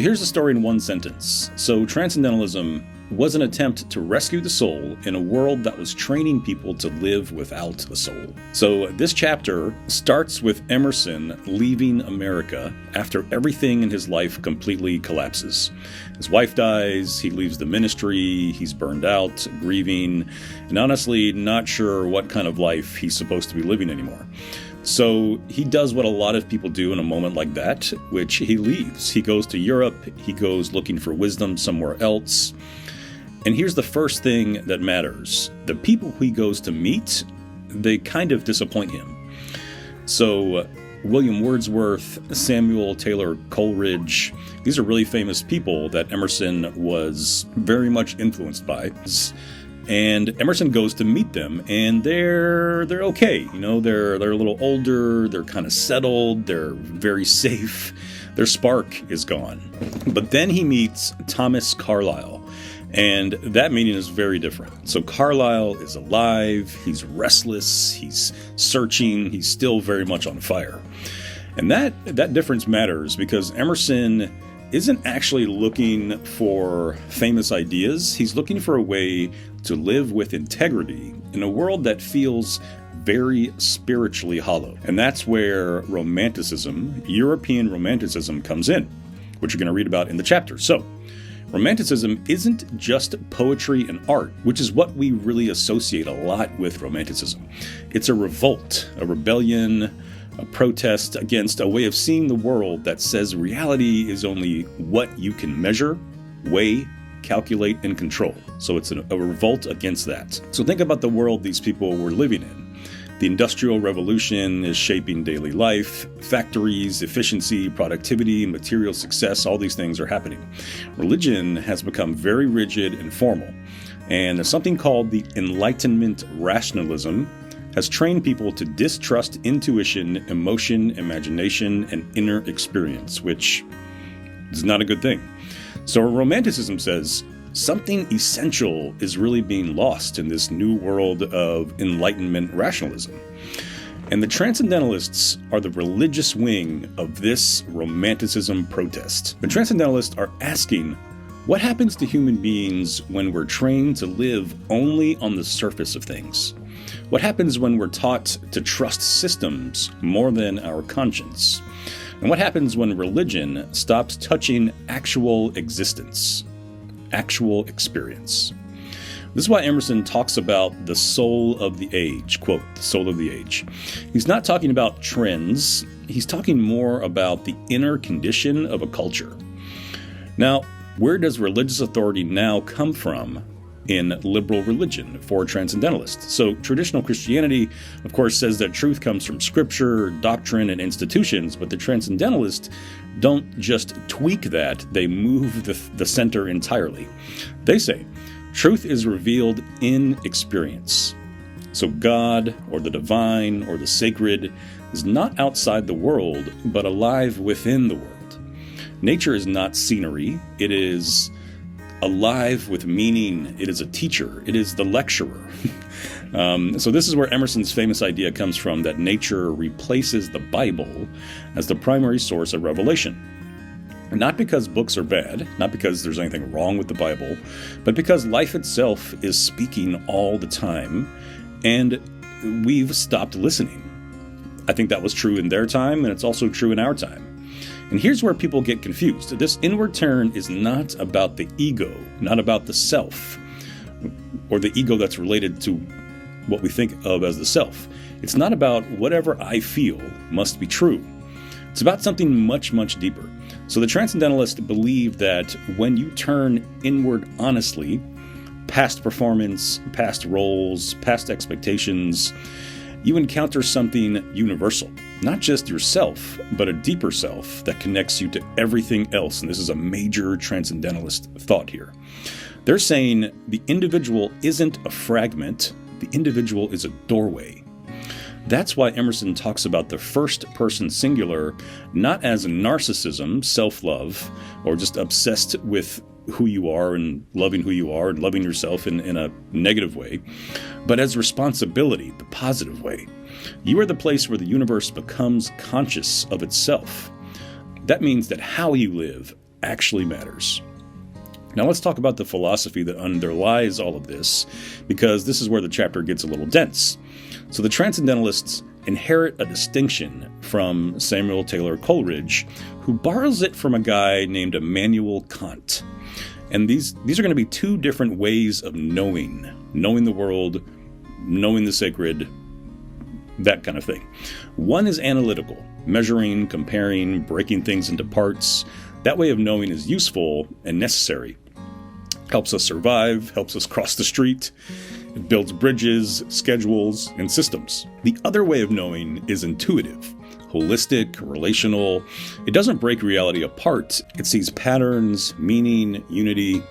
Here's the story in one sentence. So Transcendentalism was an attempt to rescue the soul in a world that was training people to live without a soul. So this chapter starts with Emerson leaving America after everything in his life completely collapses. His wife dies, he leaves the ministry, he's burned out, grieving, and honestly not sure what kind of life he's supposed to be living anymore. So he does what a lot of people do in a moment like that, which he leaves. He goes to Europe, he goes looking for wisdom somewhere else. And here's the first thing that matters. The people he goes to meet, they kind of disappoint him. So William Wordsworth, Samuel Taylor Coleridge, these are really famous people that Emerson was very much influenced by. And Emerson goes to meet them, and they're okay. You know, they're a little older, they're kind of settled, they're very safe. Their spark is gone. But then he meets Thomas Carlyle. And that meeting is very different. So Carlyle is alive, he's restless, he's searching, he's still very much on fire. And that difference matters because Emerson isn't actually looking for famous ideas. He's looking for a way to live with integrity in a world that feels very spiritually hollow. And that's where Romanticism, European Romanticism, comes in, which you're going to read about in the chapter. So Romanticism isn't just poetry and art, which is what we really associate a lot with Romanticism. It's a revolt, a rebellion, a protest against a way of seeing the world that says reality is only what you can measure, weigh, calculate, and control. So it's a revolt against that. So think about the world these people were living in. The Industrial Revolution is shaping daily life. Factories, efficiency, productivity, material success, all these things are happening. Religion has become very rigid and formal. And something called the Enlightenment rationalism has trained people to distrust intuition, emotion, imagination, and inner experience, which is not a good thing. So Romanticism says something essential is really being lost in this new world of Enlightenment rationalism. And the Transcendentalists are the religious wing of this Romanticism protest. The Transcendentalists are asking, what happens to human beings when we're trained to live only on the surface of things? What happens when we're taught to trust systems more than our conscience? And what happens when religion stops touching actual existence? Actual experience. This is why Emerson talks about the soul of the age, quote, the soul of the age. He's not talking about trends, he's talking more about the inner condition of a culture. Now, where does religious authority now come from in liberal religion for transcendentalists? So traditional Christianity, of course, says that truth comes from scripture, doctrine, and institutions, but the transcendentalists don't just tweak that, they move the center entirely. They say, truth is revealed in experience. So God, or the divine, or the sacred, is not outside the world, but alive within the world. Nature is not scenery, it is alive with meaning. It is a teacher. It is the lecturer. So this is where Emerson's famous idea comes from, that nature replaces the Bible as the primary source of revelation. Not because books are bad, not because there's anything wrong with the Bible, but because life itself is speaking all the time, and we've stopped listening. I think that was true in their time, and it's also true in our time. And here's where people get confused. This inward turn is not about the ego, not about the self, or the ego that's related to what we think of as the self. It's not about whatever I feel must be true. It's about something much, much deeper. So the Transcendentalists believe that when you turn inward honestly, past performance, past roles, past expectations, you encounter something universal. Not just yourself, but a deeper self that connects you to everything else. And this is a major transcendentalist thought here. They're saying the individual isn't a fragment, the individual is a doorway. That's why Emerson talks about the first person singular not as narcissism, self-love, or just obsessed with who you are and loving who you are and loving yourself in a negative way, but as responsibility, the positive way. You are the place where the universe becomes conscious of itself. That means that how you live, actually matters. Now let's talk about the philosophy that underlies all of this, because this is where the chapter gets a little dense. So the Transcendentalists inherit a distinction from Samuel Taylor Coleridge, who borrows it from a guy named Immanuel Kant. And these are going to be two different ways of knowing the world, knowing the sacred, that kind of thing. One is analytical, measuring, comparing, breaking things into parts. That way of knowing is useful and necessary. Helps us survive, helps us cross the street. It builds bridges, schedules, and systems. The other way of knowing is intuitive, holistic, relational. It doesn't break reality apart. It sees patterns, meaning, unity.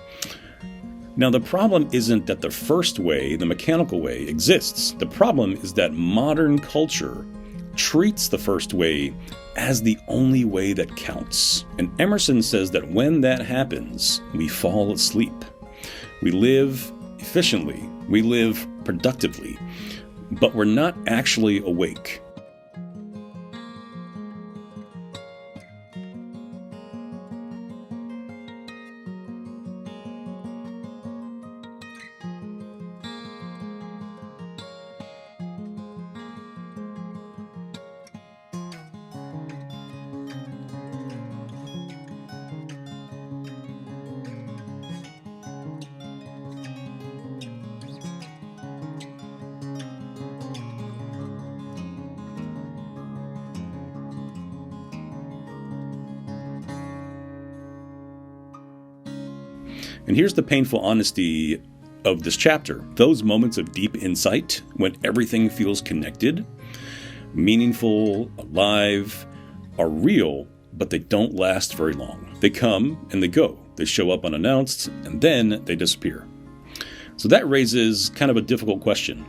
Now, the problem isn't that the first way, the mechanical way, exists. The problem is that modern culture treats the first way as the only way that counts. And Emerson says that when that happens, we fall asleep. We live efficiently, we live productively, but we're not actually awake. And here's the painful honesty of this chapter. Those moments of deep insight, when everything feels connected, meaningful, alive, are real, but they don't last very long. They come and they go. They show up unannounced, and then they disappear. So that raises kind of a difficult question.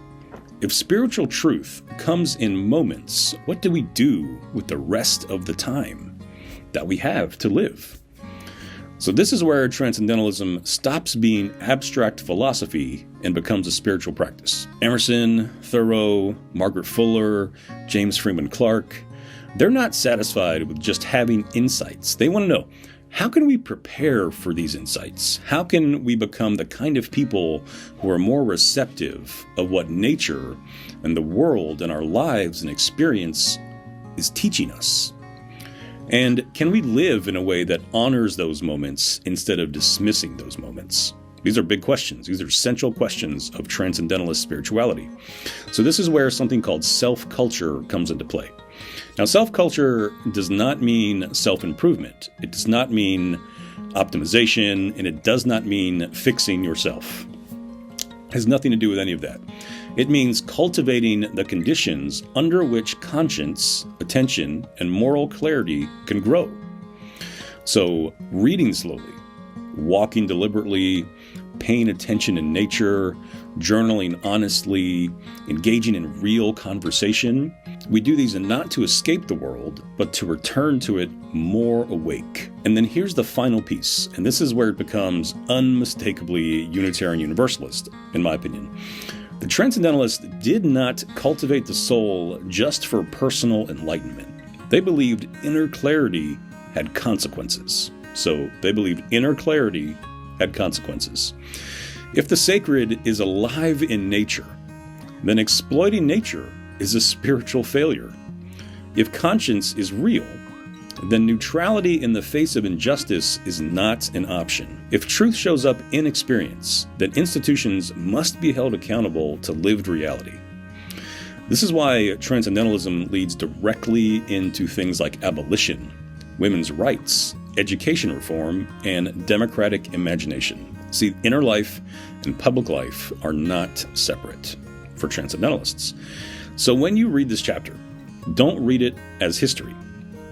If spiritual truth comes in moments, what do we do with the rest of the time that we have to live? So this is where Transcendentalism stops being abstract philosophy and becomes a spiritual practice. Emerson, Thoreau, Margaret Fuller, James Freeman Clarke, they're not satisfied with just having insights. They want to know, how can we prepare for these insights? How can we become the kind of people who are more receptive of what nature and the world and our lives and experience is teaching us? And can we live in a way that honors those moments instead of dismissing those moments? These are big questions. These are central questions of Transcendentalist spirituality. So this is where something called self-culture comes into play. Now, self-culture does not mean self-improvement. It does not mean optimization, and it does not mean fixing yourself. It has nothing to do with any of that. It means cultivating the conditions under which conscience, attention, and moral clarity can grow. So, reading slowly, walking deliberately, paying attention in nature, journaling honestly, engaging in real conversation. We do these not to escape the world, but to return to it more awake. And then here's the final piece, and this is where it becomes unmistakably Unitarian Universalist, in my opinion. The Transcendentalists did not cultivate the soul just for personal enlightenment. They believed inner clarity had consequences. So they believed inner clarity had consequences. If the sacred is alive in nature, then exploiting nature is a spiritual failure. If conscience is real, then neutrality in the face of injustice is not an option. If truth shows up in experience, then institutions must be held accountable to lived reality. This is why Transcendentalism leads directly into things like abolition, women's rights, education reform, and democratic imagination. See, inner life and public life are not separate for Transcendentalists. So when you read this chapter, don't read it as history.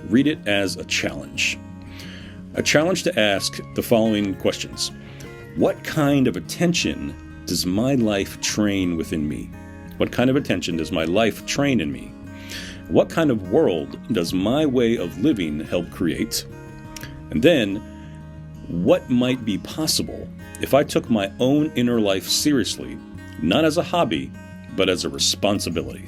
Read it as a challenge. A challenge to ask the following questions. What kind of attention does my life train within me? What kind of attention does my life train in me? What kind of world does my way of living help create? And then, what might be possible if I took my own inner life seriously, not as a hobby, but as a responsibility?